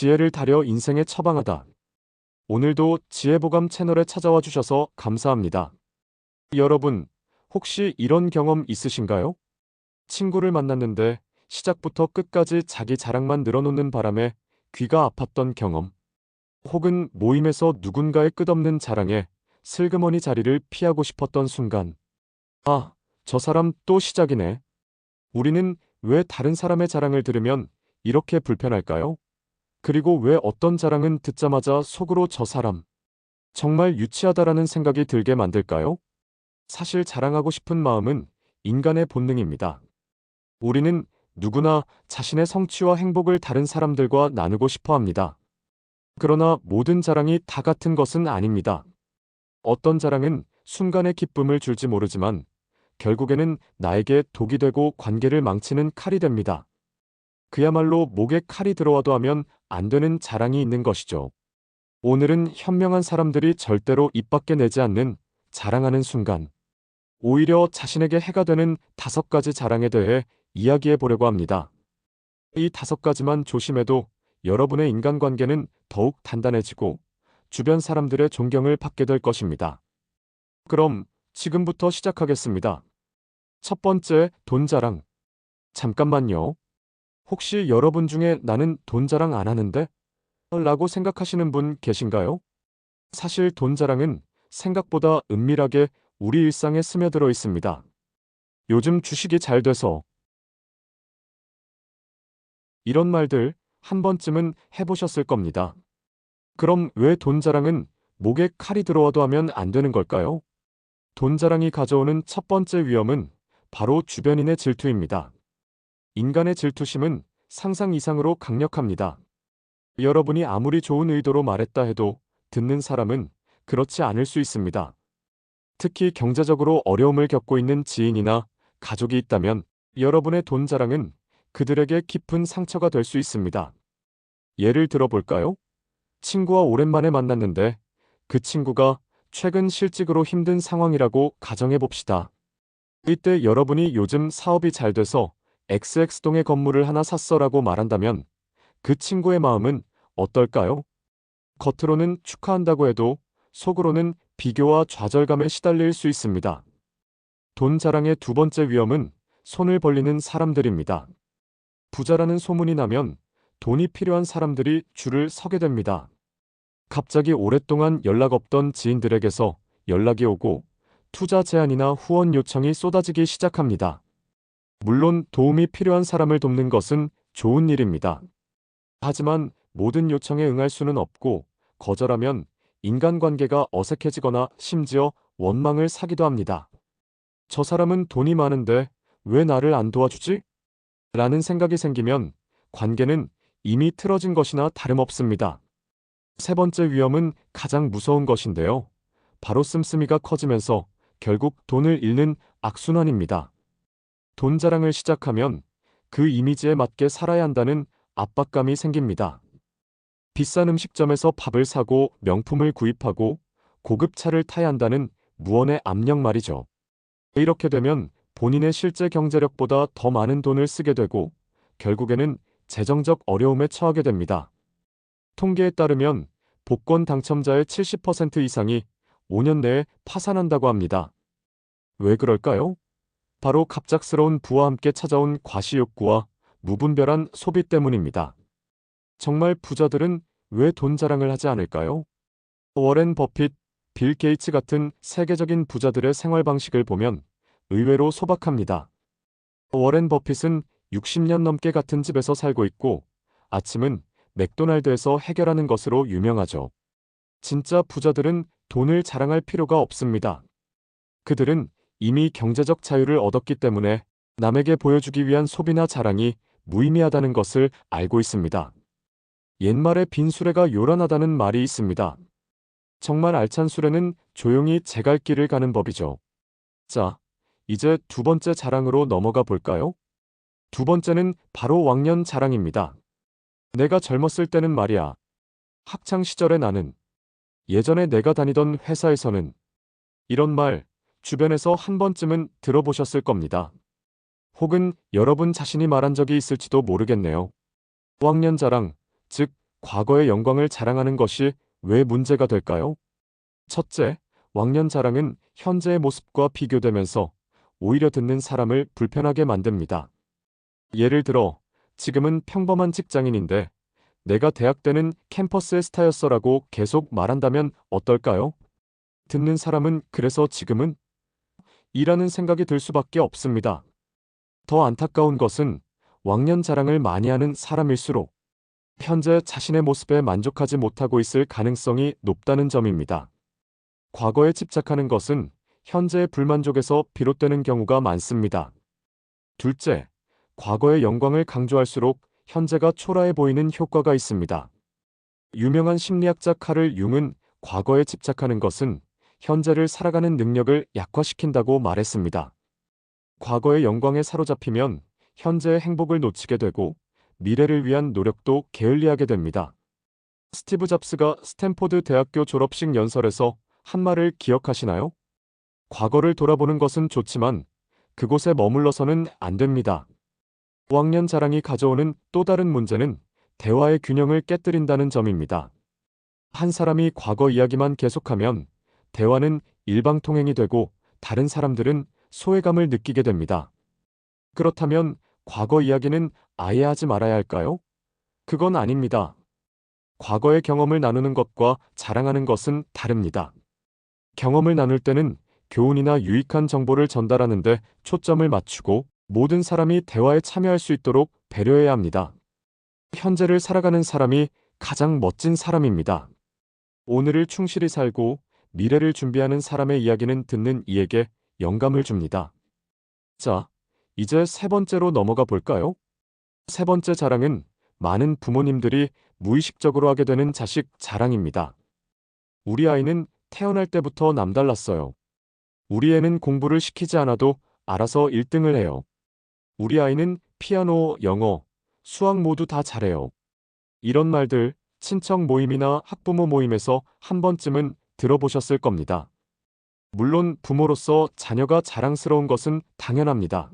지혜를 다려 인생에 처방하다. 오늘도 지혜보감 채널에 찾아와 주셔서 감사합니다. 여러분, 혹시 이런 경험 있으신가요? 친구를 만났는데 시작부터 끝까지 자기 자랑만 늘어놓는 바람에 귀가 아팠던 경험. 혹은 모임에서 누군가의 끝없는 자랑에 슬그머니 자리를 피하고 싶었던 순간. 아, 저 사람 또 시작이네. 우리는 왜 다른 사람의 자랑을 들으면 이렇게 불편할까요? 그리고 왜 어떤 자랑은 듣자마자 속으로 저 사람 정말 유치하다라는 생각이 들게 만들까요? 사실 자랑하고 싶은 마음은 인간의 본능입니다. 우리는 누구나 자신의 성취와 행복을 다른 사람들과 나누고 싶어 합니다. 그러나 모든 자랑이 다 같은 것은 아닙니다. 어떤 자랑은 순간의 기쁨을 줄지 모르지만 결국에는 나에게 독이 되고 관계를 망치는 칼이 됩니다. 그야말로 목에 칼이 들어와도 하면 안 되는 자랑이 있는 것이죠. 오늘은 현명한 사람들이 절대로 입 밖에 내지 않는 자랑하는 순간, 오히려 자신에게 해가 되는 5가지 자랑에 대해 이야기해 보려고 합니다. 이 5가지만 조심해도 여러분의 인간관계는 더욱 단단해지고 주변 사람들의 존경을 받게 될 것입니다. 그럼 지금부터 시작하겠습니다. 첫 번째, 돈 자랑. 잠깐만요. 혹시 여러분 중에 나는 돈 자랑 안 하는데? 라고 생각하시는 분 계신가요? 사실 돈 자랑은 생각보다 은밀하게 우리 일상에 스며들어 있습니다. 요즘 주식이 잘 돼서 이런 말들 한 번쯤은 해보셨을 겁니다. 그럼 왜 돈 자랑은 목에 칼이 들어와도 하면 안 되는 걸까요? 돈 자랑이 가져오는 첫 번째 위험은 바로 주변인의 질투입니다. 인간의 질투심은 상상 이상으로 강력합니다. 여러분이 아무리 좋은 의도로 말했다 해도 듣는 사람은 그렇지 않을 수 있습니다. 특히 경제적으로 어려움을 겪고 있는 지인이나 가족이 있다면 여러분의 돈 자랑은 그들에게 깊은 상처가 될 수 있습니다. 예를 들어 볼까요? 친구와 오랜만에 만났는데 그 친구가 최근 실직으로 힘든 상황이라고 가정해 봅시다. 이때 여러분이 요즘 사업이 잘 돼서 XX동의 건물을 하나 샀어라고 말한다면 그 친구의 마음은 어떨까요? 겉으로는 축하한다고 해도 속으로는 비교와 좌절감에 시달릴 수 있습니다. 돈 자랑의 두 번째 위험은 손을 벌리는 사람들입니다. 부자라는 소문이 나면 돈이 필요한 사람들이 줄을 서게 됩니다. 갑자기 오랫동안 연락 없던 지인들에게서 연락이 오고 투자 제안이나 후원 요청이 쏟아지기 시작합니다. 물론 도움이 필요한 사람을 돕는 것은 좋은 일입니다. 하지만 모든 요청에 응할 수는 없고 거절하면 인간관계가 어색해지거나 심지어 원망을 사기도 합니다. 저 사람은 돈이 많은데 왜 나를 안 도와주지? 라는 생각이 생기면 관계는 이미 틀어진 것이나 다름없습니다. 세 번째 위험은 가장 무서운 것인데요. 바로 씀씀이가 커지면서 결국 돈을 잃는 악순환입니다. 돈 자랑을 시작하면 그 이미지에 맞게 살아야 한다는 압박감이 생깁니다. 비싼 음식점에서 밥을 사고 명품을 구입하고 고급 차를 타야 한다는 무언의 압력 말이죠. 이렇게 되면 본인의 실제 경제력보다 더 많은 돈을 쓰게 되고 결국에는 재정적 어려움에 처하게 됩니다. 통계에 따르면 복권 당첨자의 70% 이상이 5년 내에 파산한다고 합니다. 왜 그럴까요? 바로 갑작스러운 부와 함께 찾아온 과시욕구와 무분별한 소비 때문입니다. 정말 부자들은 왜 돈 자랑을 하지 않을까요? 워렌 버핏, 빌 게이츠 같은 세계적인 부자들의 생활 방식을 보면 의외로 소박합니다. 워렌 버핏은 60년 넘게 같은 집에서 살고 있고 아침은 맥도날드에서 해결하는 것으로 유명하죠. 진짜 부자들은 돈을 자랑할 필요가 없습니다. 그들은 이미 경제적 자유를 얻었기 때문에 남에게 보여주기 위한 소비나 자랑이 무의미하다는 것을 알고 있습니다. 옛말에 빈 수레가 요란하다는 말이 있습니다. 정말 알찬 수레는 조용히 제 갈 길을 가는 법이죠. 자, 이제 두 번째 자랑으로 넘어가 볼까요? 두 번째는 바로 왕년 자랑입니다. 내가 젊었을 때는 말이야. 학창 시절에 나는, 예전에 내가 다니던 회사에서는, 이런 말 주변에서 한 번쯤은 들어보셨을 겁니다. 혹은 여러분 자신이 말한 적이 있을지도 모르겠네요. 왕년 자랑, 즉 과거의 영광을 자랑하는 것이 왜 문제가 될까요? 첫째, 왕년 자랑은 현재의 모습과 비교되면서 오히려 듣는 사람을 불편하게 만듭니다. 예를 들어, 지금은 평범한 직장인인데 내가 대학 때는 캠퍼스의 스타였어라고 계속 말한다면 어떨까요? 듣는 사람은 그래서 지금은? 이라는 생각이 들 수밖에 없습니다. 더 안타까운 것은 왕년 자랑을 많이 하는 사람일수록 현재 자신의 모습에 만족하지 못하고 있을 가능성이 높다는 점입니다. 과거에 집착하는 것은 현재의 불만족에서 비롯되는 경우가 많습니다. 둘째, 과거의 영광을 강조할수록 현재가 초라해 보이는 효과가 있습니다. 유명한 심리학자 카를 융은 과거에 집착하는 것은 현재를 살아가는 능력을 약화시킨다고 말했습니다. 과거의 영광에 사로잡히면 현재의 행복을 놓치게 되고 미래를 위한 노력도 게을리하게 됩니다. 스티브 잡스가 스탠포드 대학교 졸업식 연설에서 한 말을 기억하시나요? 과거를 돌아보는 것은 좋지만 그곳에 머물러서는 안 됩니다. 왕년 자랑이 가져오는 또 다른 문제는 대화의 균형을 깨뜨린다는 점입니다. 한 사람이 과거 이야기만 계속하면 대화는 일방통행이 되고 다른 사람들은 소외감을 느끼게 됩니다. 그렇다면 과거 이야기는 아예 하지 말아야 할까요? 그건 아닙니다. 과거의 경험을 나누는 것과 자랑하는 것은 다릅니다. 경험을 나눌 때는 교훈이나 유익한 정보를 전달하는 데 초점을 맞추고 모든 사람이 대화에 참여할 수 있도록 배려해야 합니다. 현재를 살아가는 사람이 가장 멋진 사람입니다. 오늘을 충실히 살고 미래를 준비하는 사람의 이야기는 듣는 이에게 영감을 줍니다. 자, 이제 세 번째로 넘어가 볼까요? 세 번째 자랑은 많은 부모님들이 무의식적으로 하게 되는 자식 자랑입니다. 우리 아이는 태어날 때부터 남달랐어요. 우리 애는 공부를 시키지 않아도 알아서 1등을 해요. 우리 아이는 피아노, 영어, 수학 모두 다 잘해요. 이런 말들 친척 모임이나 학부모 모임에서 한 번쯤은 들어보셨을 겁니다. 물론 부모로서 자녀가 자랑스러운 것은 당연합니다.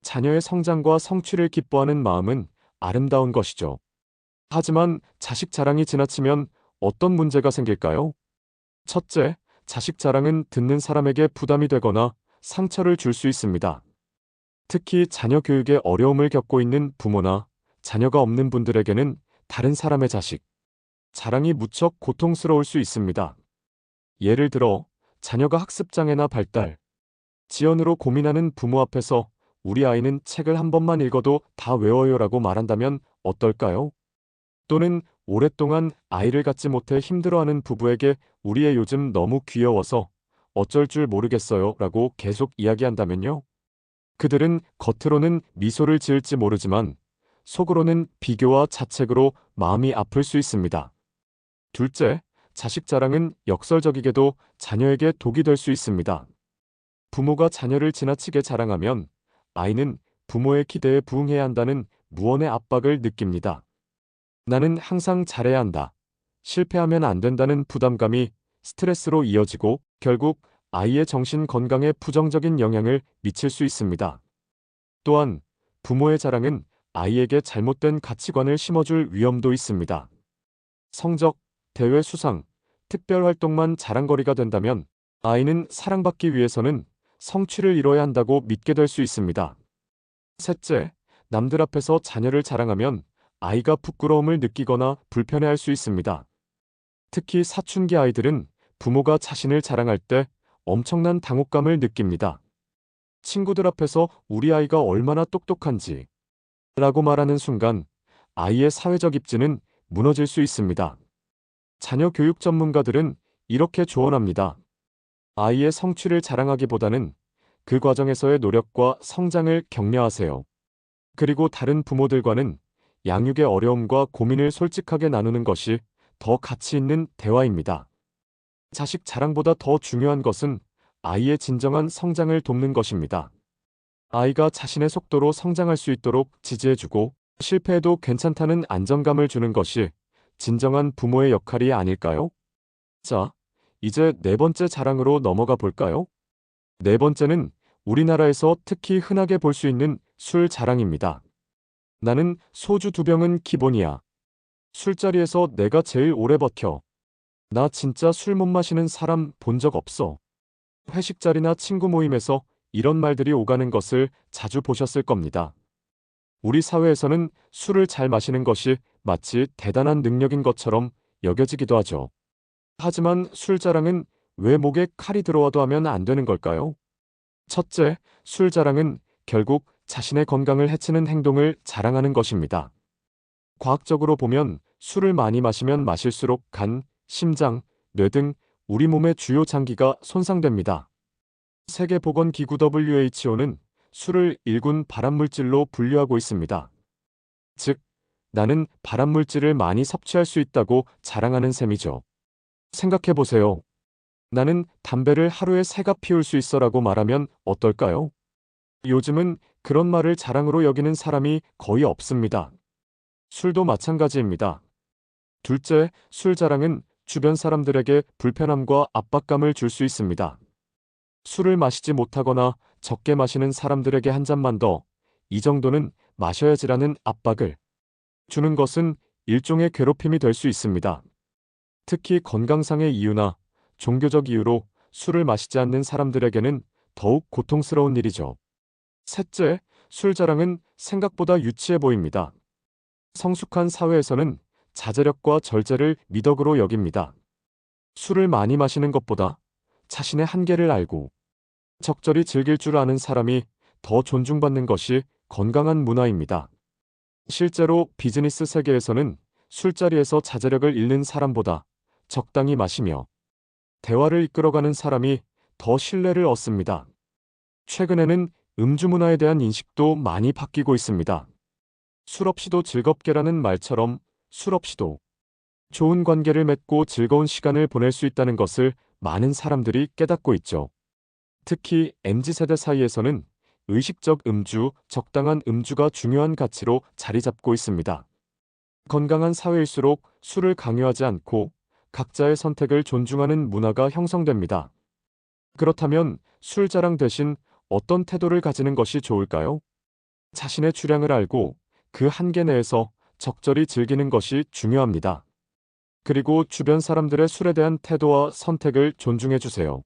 자녀의 성장과 성취를 기뻐하는 마음은 아름다운 것이죠. 하지만 자식 자랑이 지나치면 어떤 문제가 생길까요? 첫째, 자식 자랑은 듣는 사람에게 부담이 되거나 상처를 줄 수 있습니다. 특히 자녀 교육에 어려움을 겪고 있는 부모나 자녀가 없는 분들에게는 다른 사람의 자식 자랑이 무척 고통스러울 수 있습니다. 예를 들어 자녀가 학습장애나 발달, 지연으로 고민하는 부모 앞에서 우리 아이는 책을 한 번만 읽어도 다 외워요라고 말한다면 어떨까요? 또는 오랫동안 아이를 갖지 못해 힘들어하는 부부에게 우리 애 요즘 너무 귀여워서 어쩔 줄 모르겠어요 라고 계속 이야기한다면요. 그들은 겉으로는 미소를 지을지 모르지만 속으로는 비교와 자책으로 마음이 아플 수 있습니다. 둘째, 자식 자랑은 역설적이게도 자녀에게 독이 될 수 있습니다. 부모가 자녀를 지나치게 자랑하면 아이는 부모의 기대에 부응해야 한다는 무언의 압박을 느낍니다. 나는 항상 잘해야 한다. 실패하면 안 된다는 부담감이 스트레스로 이어지고 결국 아이의 정신 건강에 부정적인 영향을 미칠 수 있습니다. 또한 부모의 자랑은 아이에게 잘못된 가치관을 심어줄 위험도 있습니다. 성적, 대회 수상, 특별 활동만 자랑거리가 된다면 아이는 사랑받기 위해서는 성취를 이뤄야 한다고 믿게 될 수 있습니다. 셋째, 남들 앞에서 자녀를 자랑하면 아이가 부끄러움을 느끼거나 불편해할 수 있습니다. 특히 사춘기 아이들은 부모가 자신을 자랑할 때 엄청난 당혹감을 느낍니다. 친구들 앞에서 우리 아이가 얼마나 똑똑한지 라고 말하는 순간 아이의 사회적 입지는 무너질 수 있습니다. 자녀 교육 전문가들은 이렇게 조언합니다. 아이의 성취를 자랑하기보다는 그 과정에서의 노력과 성장을 격려하세요. 그리고 다른 부모들과는 양육의 어려움과 고민을 솔직하게 나누는 것이 더 가치 있는 대화입니다. 자식 자랑보다 더 중요한 것은 아이의 진정한 성장을 돕는 것입니다. 아이가 자신의 속도로 성장할 수 있도록 지지해주고 실패해도 괜찮다는 안정감을 주는 것이 진정한 부모의 역할이 아닐까요? 자, 이제 네 번째 자랑으로 넘어가 볼까요? 네 번째는 우리나라에서 특히 흔하게 볼 수 있는 술 자랑입니다. 나는 소주 2병은 기본이야. 술자리에서 내가 제일 오래 버텨. 나 진짜 술 못 마시는 사람 본 적 없어. 회식 자리나 친구 모임에서 이런 말들이 오가는 것을 자주 보셨을 겁니다. 우리 사회에서는 술을 잘 마시는 것이 마치 대단한 능력인 것처럼 여겨지기도 하죠. 하지만 술 자랑은 왜 목에 칼이 들어와도 하면 안 되는 걸까요? 첫째, 술 자랑은 결국 자신의 건강을 해치는 행동을 자랑하는 것입니다. 과학적으로 보면 술을 많이 마시면 마실수록 간, 심장, 뇌 등 우리 몸의 주요 장기가 손상됩니다. 세계보건기구 WHO는 술을 1군 발암물질로 분류하고 있습니다. 즉, 나는 발암물질을 많이 섭취할 수 있다고 자랑하는 셈이죠. 생각해보세요. 나는 담배를 하루에 3갑 피울 수 있어라고 말하면 어떨까요? 요즘은 그런 말을 자랑으로 여기는 사람이 거의 없습니다. 술도 마찬가지입니다. 둘째, 술 자랑은 주변 사람들에게 불편함과 압박감을 줄 수 있습니다. 술을 마시지 못하거나 적게 마시는 사람들에게 한 잔만 더, 이 정도는 마셔야지라는 압박을 주는 것은 일종의 괴롭힘이 될 수 있습니다. 특히 건강상의 이유나 종교적 이유로 술을 마시지 않는 사람들에게는 더욱 고통스러운 일이죠. 셋째, 술 자랑은 생각보다 유치해 보입니다. 성숙한 사회에서는 자제력과 절제를 미덕으로 여깁니다. 술을 많이 마시는 것보다 자신의 한계를 알고 적절히 즐길 줄 아는 사람이 더 존중받는 것이 건강한 문화입니다. 실제로 비즈니스 세계에서는 술자리에서 자제력을 잃는 사람보다 적당히 마시며 대화를 이끌어가는 사람이 더 신뢰를 얻습니다. 최근에는 음주 문화에 대한 인식도 많이 바뀌고 있습니다. 술 없이도 즐겁게라는 말처럼 술 없이도 좋은 관계를 맺고 즐거운 시간을 보낼 수 있다는 것을 많은 사람들이 깨닫고 있죠. 특히 MZ세대 사이에서는 의식적 음주, 적당한 음주가 중요한 가치로 자리 잡고 있습니다. 건강한 사회일수록 술을 강요하지 않고 각자의 선택을 존중하는 문화가 형성됩니다. 그렇다면 술 자랑 대신 어떤 태도를 가지는 것이 좋을까요? 자신의 주량을 알고 그 한계 내에서 적절히 즐기는 것이 중요합니다. 그리고 주변 사람들의 술에 대한 태도와 선택을 존중해 주세요.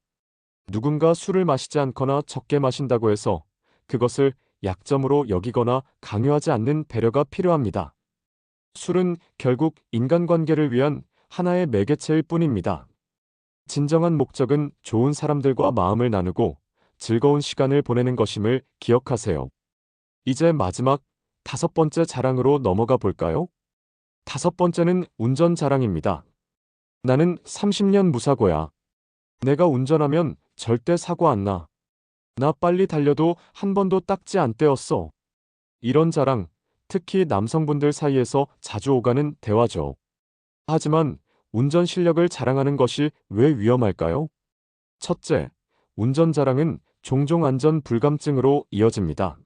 누군가 술을 마시지 않거나 적게 마신다고 해서 그것을 약점으로 여기거나 강요하지 않는 배려가 필요합니다. 술은 결국 인간관계를 위한 하나의 매개체일 뿐입니다. 진정한 목적은 좋은 사람들과 마음을 나누고 즐거운 시간을 보내는 것임을 기억하세요. 이제 마지막 5번째 자랑으로 넘어가 볼까요? 5번째는 운전 자랑입니다. 나는 30년 무사고야. 내가 운전하면 절대 사고 안 나. 나 빨리 달려도 한 번도 딱지 안 떼었어. 이런 자랑, 특히 남성분들 사이에서 자주 오가는 대화죠. 하지만 운전 실력을 자랑하는 것이 왜 위험할까요? 첫째, 운전 자랑은 종종 안전 불감증으로 이어집니다.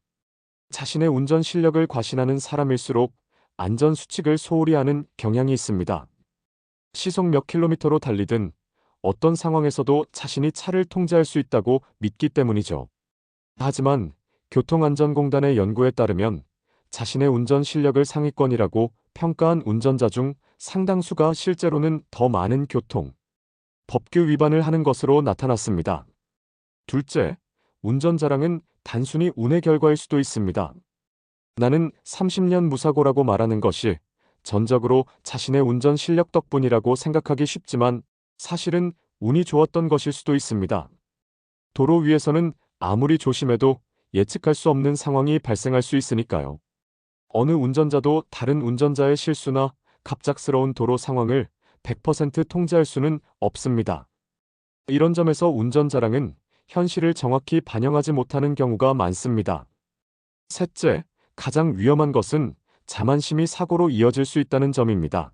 자신의 운전 실력을 과신하는 사람일수록 안전 수칙을 소홀히 하는 경향이 있습니다. 시속 몇 킬로미터로 달리든 어떤 상황에서도 자신이 차를 통제할 수 있다고 믿기 때문이죠. 하지만 교통안전공단의 연구에 따르면 자신의 운전 실력을 상위권이라고 평가한 운전자 중 상당수가 실제로는 더 많은 교통, 법규 위반을 하는 것으로 나타났습니다. 둘째, 운전 자랑은 단순히 운의 결과일 수도 있습니다. 나는 30년 무사고라고 말하는 것이 전적으로 자신의 운전 실력 덕분이라고 생각하기 쉽지만 사실은 운이 좋았던 것일 수도 있습니다. 도로 위에서는 아무리 조심해도 예측할 수 없는 상황이 발생할 수 있으니까요. 어느 운전자도 다른 운전자의 실수나 갑작스러운 도로 상황을 100% 통제할 수는 없습니다. 이런 점에서 운전 자랑은 현실을 정확히 반영하지 못하는 경우가 많습니다. 셋째, 가장 위험한 것은 자만심이 사고로 이어질 수 있다는 점입니다.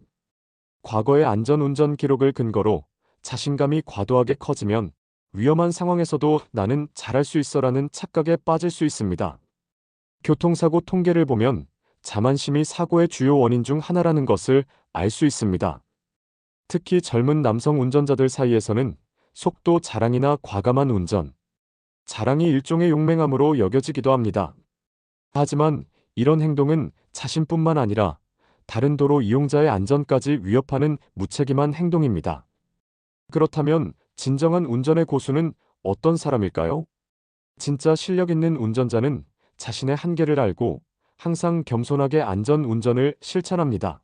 과거의 안전운전 기록을 근거로 자신감이 과도하게 커지면 위험한 상황에서도 나는 잘할 수 있어라는 착각에 빠질 수 있습니다. 교통사고 통계를 보면 자만심이 사고의 주요 원인 중 하나라는 것을 알 수 있습니다. 특히 젊은 남성 운전자들 사이에서는 속도 자랑이나 과감한 운전, 자랑이 일종의 용맹함으로 여겨지기도 합니다. 하지만 이런 행동은 자신뿐만 아니라 다른 도로 이용자의 안전까지 위협하는 무책임한 행동입니다. 그렇다면 진정한 운전의 고수는 어떤 사람일까요? 진짜 실력 있는 운전자는 자신의 한계를 알고 항상 겸손하게 안전 운전을 실천합니다.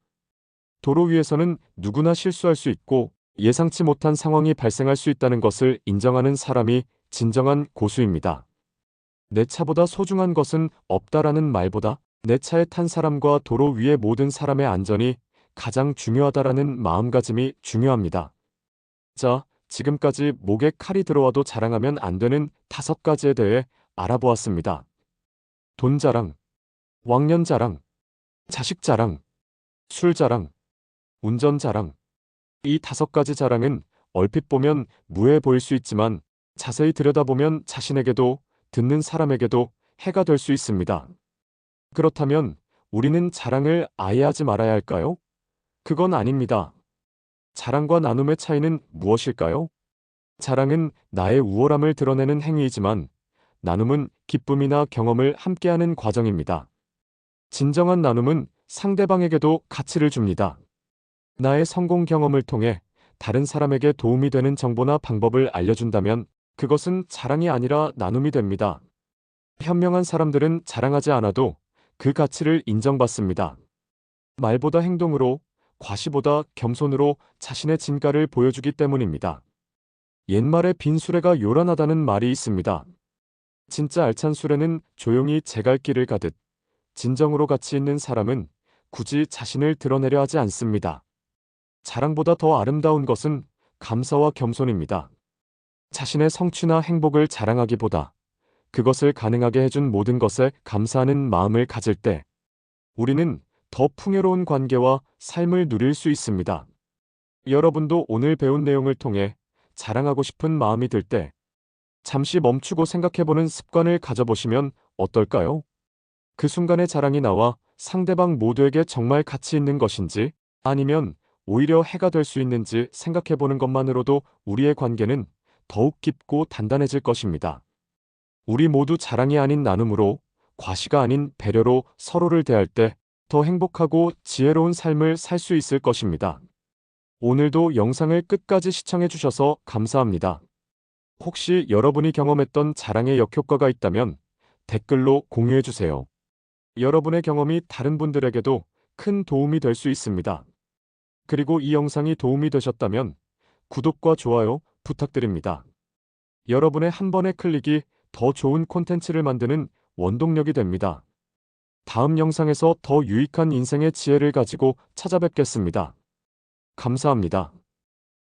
도로 위에서는 누구나 실수할 수 있고 예상치 못한 상황이 발생할 수 있다는 것을 인정하는 사람이 진정한 고수입니다. 내 차보다 소중한 것은 없다라는 말보다 내 차에 탄 사람과 도로 위의 모든 사람의 안전이 가장 중요하다라는 마음가짐이 중요합니다. 자, 지금까지 목에 칼이 들어와도 자랑하면 안 되는 5가지에 대해 알아보았습니다. 돈 자랑, 왕년 자랑, 자식 자랑, 술 자랑, 운전 자랑. 이 5가지 자랑은 얼핏 보면 무해해 보일 수 있지만 자세히 들여다보면 자신에게도 듣는 사람에게도 해가 될 수 있습니다. 그렇다면 우리는 자랑을 아예 하지 말아야 할까요? 그건 아닙니다. 자랑과 나눔의 차이는 무엇일까요? 자랑은 나의 우월함을 드러내는 행위이지만 나눔은 기쁨이나 경험을 함께하는 과정입니다. 진정한 나눔은 상대방에게도 가치를 줍니다. 나의 성공 경험을 통해 다른 사람에게 도움이 되는 정보나 방법을 알려준다면 그것은 자랑이 아니라 나눔이 됩니다. 현명한 사람들은 자랑하지 않아도 그 가치를 인정받습니다. 말보다 행동으로, 과시보다 겸손으로 자신의 진가를 보여주기 때문입니다. 옛말에 빈 수레가 요란하다는 말이 있습니다. 진짜 알찬 수레는 조용히 제갈길을 가듯 진정으로 가치 있는 사람은 굳이 자신을 드러내려 하지 않습니다. 자랑보다 더 아름다운 것은 감사와 겸손입니다. 자신의 성취나 행복을 자랑하기보다 그것을 가능하게 해준 모든 것에 감사하는 마음을 가질 때 우리는 더 풍요로운 관계와 삶을 누릴 수 있습니다. 여러분도 오늘 배운 내용을 통해 자랑하고 싶은 마음이 들 때 잠시 멈추고 생각해보는 습관을 가져보시면 어떨까요? 그 순간의 자랑이 나와 상대방 모두에게 정말 가치 있는 것인지 아니면 오히려 해가 될 수 있는지 생각해보는 것만으로도 우리의 관계는 더욱 깊고 단단해질 것입니다. 우리 모두 자랑이 아닌 나눔으로, 과시가 아닌 배려로 서로를 대할 때 더 행복하고 지혜로운 삶을 살 수 있을 것입니다. 오늘도 영상을 끝까지 시청해주셔서 감사합니다. 혹시 여러분이 경험했던 자랑의 역효과가 있다면 댓글로 공유해주세요. 여러분의 경험이 다른 분들에게도 큰 도움이 될 수 있습니다. 그리고 이 영상이 도움이 되셨다면 구독과 좋아요 부탁드립니다. 여러분의 한 번의 클릭이 더 좋은 콘텐츠를 만드는 원동력이 됩니다. 다음 영상에서 더 유익한 인생의 지혜를 가지고 찾아뵙겠습니다. 감사합니다.